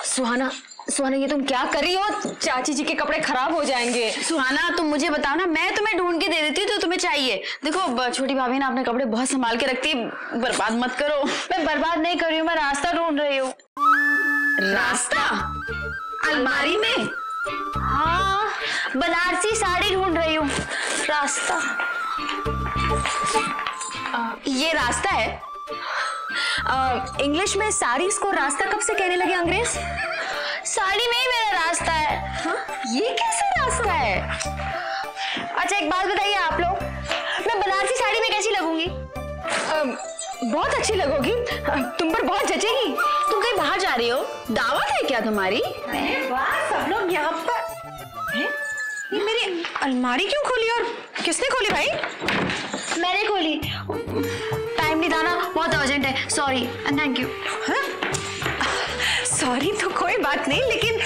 सुहाना, सुहाना ये तुम क्या कर रही हो? चाची जी के कपड़े खराब हो जाएंगे। सुहाना तुम मुझे बताओ ना, मैं तुम्हें ढूंढ के दे देती हूँ जो तुम्हें चाहिए। देखो छोटी भाभी ना अपने कपड़े बहुत संभाल के रखती है, बर्बाद मत करो। मैं बर्बाद नहीं कर रही हूँ, मैं रास्ता ढूंढ रही हूँ। रास्ता? अलमारी में? हाँ, बनारसी साड़ी ढूंढ रही हूँ। रास्ता ये रास्ता है? इंग्लिश में साड़ीज को रास्ता कब से कहने लगे अंग्रेज? साड़ी में ही मेरा रास्ता है। हाँ? ये कैसा रास्ता है? अच्छा एक बात बताइए आप लोग, मैं बनारसी साड़ी में कैसी लगूंगी? बहुत अच्छी लगोगी, तुम पर बहुत जचेगी। तुम कहीं बाहर जा रही हो? दावत है क्या तुम्हारी? सब लोग यहाँ पर। ये मेरी अलमारी क्यों खोली और किसने खोली भाई? मैंने खोली। टाइम नहीं था ना, बहुत अर्जेंट है, sorry and thank you. Sorry तो कोई बात नहीं, लेकिन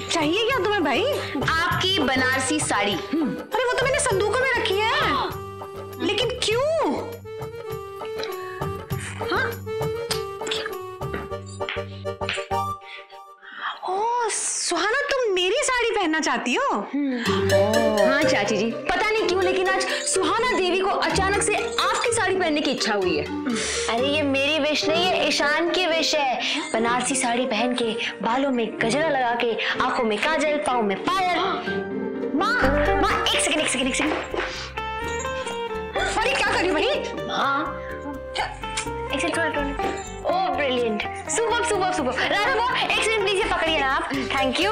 चाहिए क्या तुम्हें भाई? आपकी बनारसी साड़ी। अरे वो तो मैंने संदूकों में रखी है। लेकिन क्यों? हाँ? ओह सुहाना, तुम मेरी साड़ी पहनना चाहती हो? हाँ चाची जी, पता नहीं क्यों लेकिन आज सुहाना देवी को अचानक से आपकी साड़ी पहनने की इच्छा हुई है। अरे ये मेरी विश नहीं है, ईशान की विश है। बनारसी साड़ी पहन के, बालों में गजरा लगा के, आंखों में काजल, पाँव में पायल। माँ माँ एक सेकंड। अरे क्या कर रही हो भाई? हाँ एक सेकंड। ओह ब्रिलियंट, सुपर। राधा वो एक सेकंड प्लीज, ये पकड़िए ना आप। Thank you.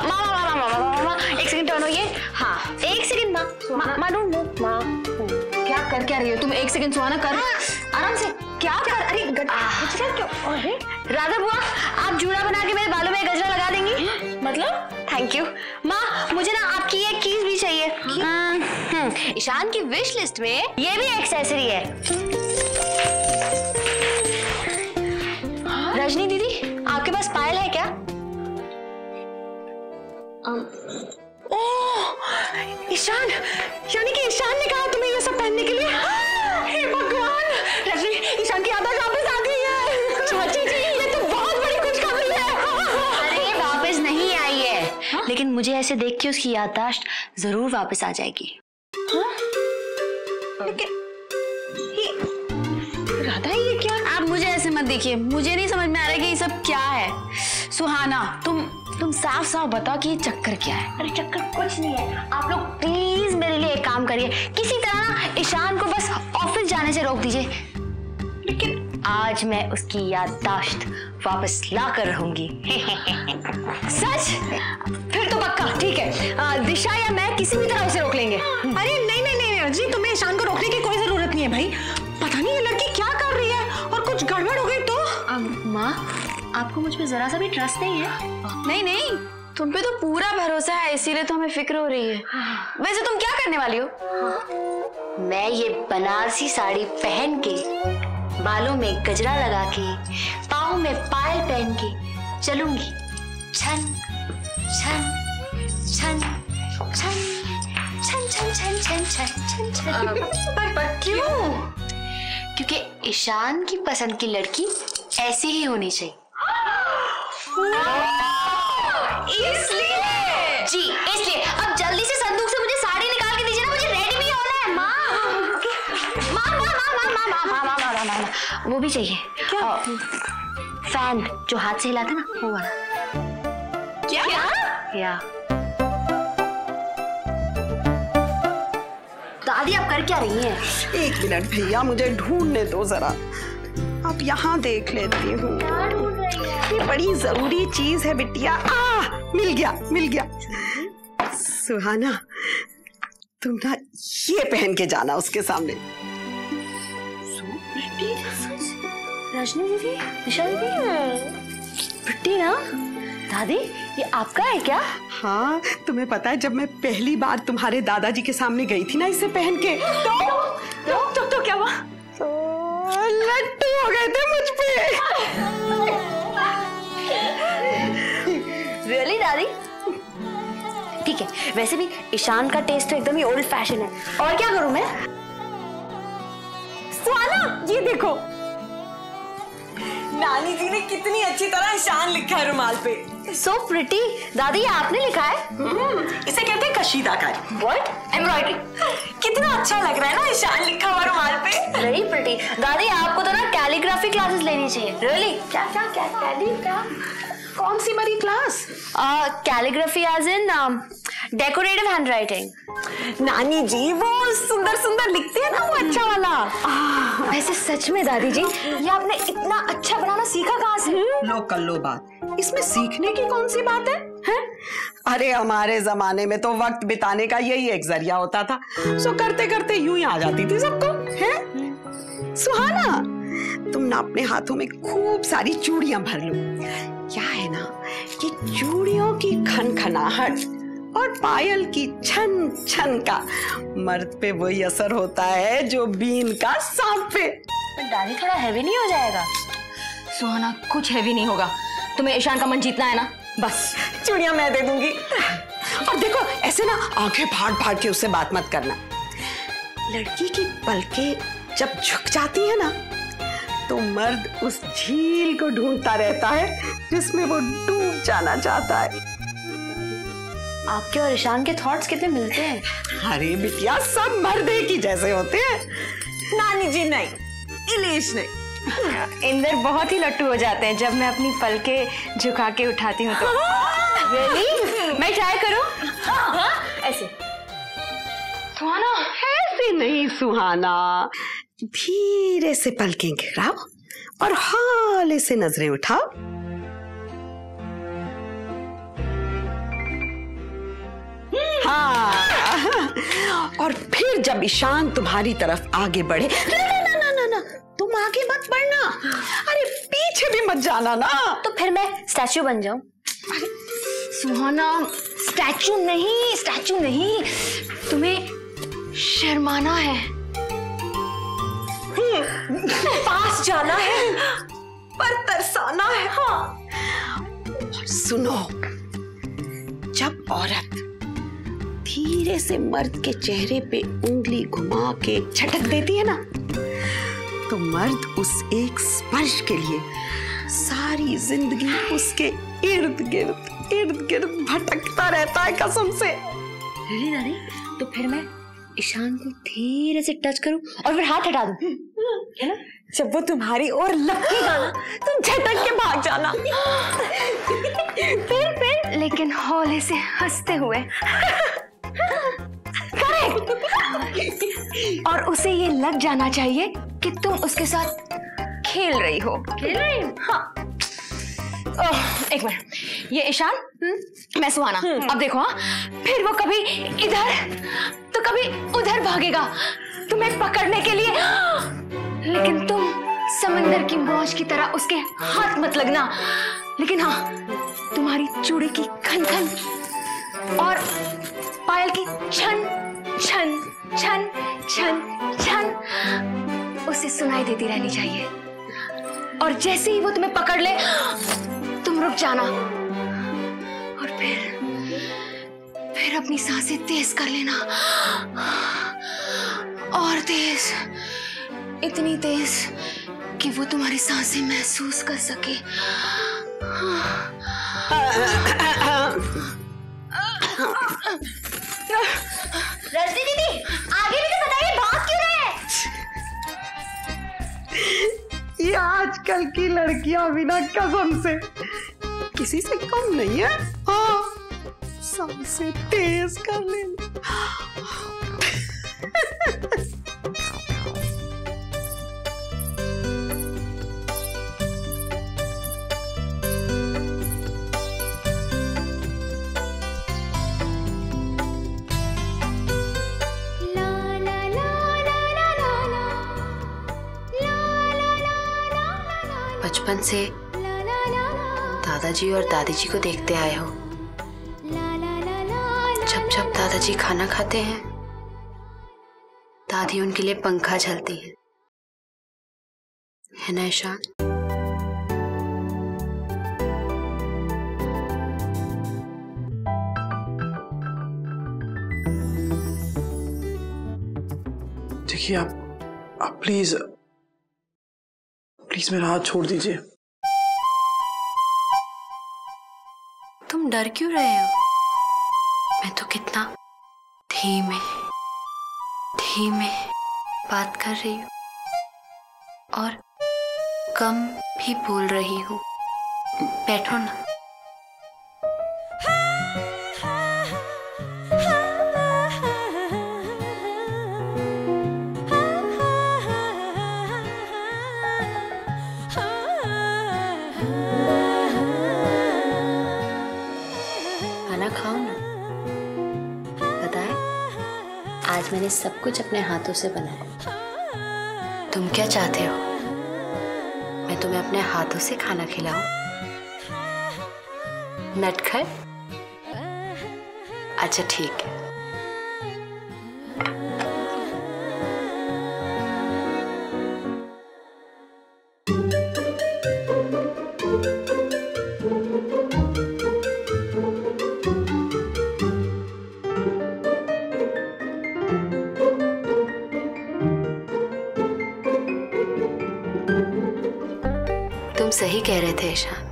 मामा एक सेकंड टर्न होइए। हाँ एक सेकंड माँ डोंट मूव। माँ क्या रही हो तुम? एक सेकंड सुहाना, कर आराम से। क्या कर? अरे क्यों? राधा बुआ आप जूड़ा बना के मेरे बालों में गजरा लगा देंगी? मतलब? थैंक यू माँ, मुझे ना आपकी एक कीज भी चाहिए। ईशान की विश लिस्ट में ये भी एक्सेसरी है। रजनी दीदी आपके पास पायल है क्या? ओह ईशान, यानी कि ईशान ने कहा तुम्हें ये सब पहनने के लिए? हे भगवान, रजनी ईशान की याददाश्त वापस आ गई है। चाची जी ये तो बहुत बड़ी खुशखबरी है। अरे वापस नहीं आई है, लेकिन मुझे ऐसे देख के उसकी याददाश्त जरूर वापस आ जाएगी। लेकिन राधा ये क्या? आप मुझे ऐसे मत देखिए, मुझे नहीं समझ में आ रहा है कि ये सब क्या है। सुहाना तुम साफ बताओ कि ये चक्कर क्या है? अरे चक्कर कुछ नहीं है, आप लोग प्लीज मेरे लिए एक काम करिए, किसी तरह ना ईशान को बस ऑफिस जाने से रोक दीजिए। लेकिन आज मैं उसकी याददाश्त वापस ला कर रहूंगी। सच? फिर तो पक्का ठीक है, दिशा या मैं किसी भी तरह उसे रोक लेंगे। अरे नहीं रजनी, तुम्हें ईशान को रोकने की कोई जरूरत नहीं है भाई। पता नहीं ये लड़की क्या कर रही है, और कुछ गड़बड़ हो गई तो? माँ आपको मुझ पे जरा सा भी ट्रस्ट नहीं है? नहीं, तुम पे तो पूरा भरोसा है, इसीलिए तो हमें फिक्र हो रही है। वैसे तुम क्या करने वाली हो? मैं ये बनारसी साड़ी पहन के, बालों में गजरा लगा के, पाँव में पायल पहन के चलूंगी छन छन छन छन छन छन छन छन छन छन। पर क्यों? क्योंकि ईशान की पसंद की लड़की ऐसी ही होनी चाहिए। इसलिए अब जल्दी से संदूक से मुझे साड़ी निकाल के दीजिए ना, मुझे रेडी भी होना है। माँ वो भी चाहिए। क्या? फैन जो हाथ से हिलाते ना, वो वाला। क्या? दादी आप कर क्या रही हैं? एक मिनट भैया, मुझे ढूंढने दो जरा। अब यहाँ देख लेती हूँ। ये बड़ी जरूरी चीज है बिटिया। मिल गया। सुहाना तुम ना ये पहन के जाना उसके सामने। रजनी दीदी, दिशा दीदी, प्रिटी ना? दादी ये आपका है क्या? हाँ, तुम्हें पता है जब मैं पहली बार तुम्हारे दादाजी के सामने गई थी ना इसे पहन के, तो क्या हुआ? लट्टू हो गए थे मुझ पे। रियली दादी? ठीक है, वैसे भी ईशान का टेस्ट तो एकदम ही ओल्ड फैशन है। और क्या करूं मैं? सुहाना ये देखो, नानी जी ने कितनी अच्छी तरह ईशान लिखा है रुमाल पे। So pretty. दादी ये आपने लिखा है? इसे कहते हैं कशीदाकारी। व्हाट? एम्ब्रॉयडरी। कितना अच्छा लग रहा है ना ईशान लिखा हुआ रुमाल पे। Very pretty. दादी आपको तो ना कैलीग्राफी क्लासेस लेनी चाहिए। रियली? क्या क्या क्या कौन सी बड़ी class? Calligraphy as in decorative handwriting. नानी जी वो सुंदर सुंदर लिखते हैं ना, वो अच्छा वाला। वैसे सच में दादी जी ये आपने इतना अच्छा बनाना सीखा कहाँ से? लो कर लो बात, इसमें सीखने की कौन सी बात है? अरे हमारे जमाने में तो वक्त बिताने का यही एक जरिया होता था, सो करते करते यूं ही आ जाती थी सबको। है सुहाना, तुम ना अपने हाथों में खूब सारी चूड़ियां भर लो। क्या है ना कि चूड़ियों की खनखनाहट और पायल की छन छन का मर्द पे वही असर होता है जो बीन का सांप पे। दादी थोड़ा हैवी नहीं हो जाएगा? सुहाना कुछ हैवी नहीं होगा, तुम्हें ईशान का मन जीतना है ना, बस चूड़ियां मैं दे दूंगी। और देखो ऐसे ना आंखें फाड़ फाड़ के उससे बात मत करना। लड़की की पलकें जब झुक जाती है ना तो मर्द उस झील को ढूंढता रहता है जिसमें वो डूब जाना चाहता है। आपके और ईशान के थॉट्स कितने मिलते हैं। अरे बिटिया सब मर्द एक ही जैसे होते हैं। नानी जी नहीं, इलेश नहीं। इंदर बहुत ही लट्टू हो जाते हैं जब मैं अपनी पलकें झुका के उठाती हूँ तो। Really? मैं ट्राई करूँ? ऐसे सुहाना ऐसे नहीं सुहाना, धीरे से पलकें गिराओ और हौले से नजरें उठाओ। हाँ, और फिर जब ईशान तुम्हारी तरफ आगे बढ़े, ना, तुम आगे मत बढ़ना, अरे पीछे भी मत जाना ना। तो फिर मैं स्टैचू बन जाऊं? सुहाना स्टैचू नहीं, तुम्हें शर्माना है, पास जाना है पर तरसाना है। हाँ। सुनो, जब औरत धीरे से मर्द के चेहरे पे उंगली घुमा के झटक देती है ना तो मर्द उस एक स्पर्श के लिए सारी जिंदगी उसके इर्द गिर्द भटकता रहता है कसम से। रियली दादी? तो फिर मैं ईशान को धीरे से टच करूं और फिर हाथ हटा दूं, है ना? जब वो तुम्हारी ओर लपकेगा ना तुम झटक के भाग जाना। फिर लेकिन हौले से हंसते हुए। करेक्ट। और उसे ये लग जाना चाहिए कि तुम उसके साथ खेल रही हो। हाँ। एक मिनट, ये ईशान, मैं सुहाना। अब देखो, हाँ, फिर वो कभी इधर तो कभी उधर भागेगा तुम्हें पकड़ने के लिए, लेकिन तुम समंदर की मौज की तरह उसके हाथ मत लगना। लेकिन हाँ, तुम्हारी चूड़ी की खन खन और पायल की छन छन छन छन छन उसे सुनाई देती रहनी चाहिए। और जैसे ही वो तुम्हें पकड़ ले तुम रुक जाना और फिर अपनी सांसें तेज कर लेना, और तेज, इतनी तेज कि वो तुम्हारी सांसें महसूस कर सके। रजनी दीदी आगे भी तो बताइए, भाग क्यों रहे हैं? ये आजकल की लड़कियां बिना कसम से किसी से कम नहीं है। हाँ, सबसे तेज कर लेना। बचपन से दादाजी और दादी जी को देखते आए हो। जब जब दादाजी खाना खाते हैं दादी उनके लिए पंखा झलती है ना ईशान? देखिए आप प्लीज मेरा हाथ छोड़ दीजिए। तुम डर क्यों रहे हो? मैं तो कितना धीमे धीमे बात कर रही हूँ और कम भी बोल रही हूँ। बैठो ना। खाना खाओ ना। पता है, आज मैंने सब कुछ अपने हाथों से बनाया। तुम क्या चाहते हो? मैं तुम्हें अपने हाथों से खाना खिलाऊं? नटखट? अच्छा ठीक है। तुम सही कह रहे थे ईशान।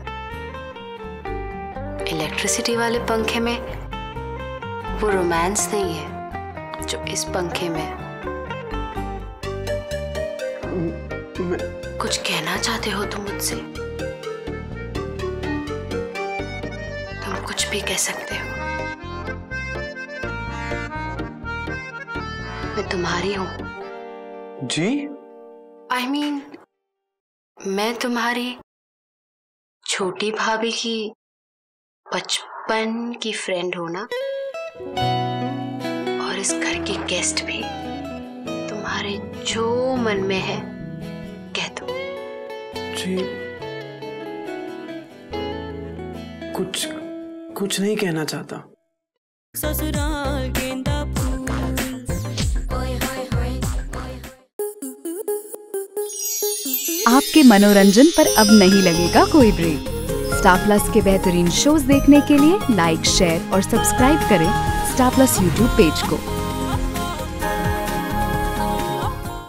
इलेक्ट्रिसिटी वाले पंखे में वो रोमांस नहीं है जो इस पंखे में है। कुछ कहना चाहते हो तुम मुझसे? तुम कुछ भी कह सकते हो। मैं तुम्हारी हूं। जी? I mean, मैं तुम्हारी छोटी भाभी की बचपन की फ्रेंड हूं ना, और इस घर की गेस्ट भी। तुम्हारे जो मन में है कह दो। जी, कुछ नहीं कहना चाहता। ससुराल गेंदा फूल। आपके मनोरंजन पर अब नहीं लगेगा कोई ब्रेक। स्टार प्लस के बेहतरीन शोज देखने के लिए लाइक, शेयर और सब्सक्राइब करें स्टार प्लस यूट्यूब पेज को।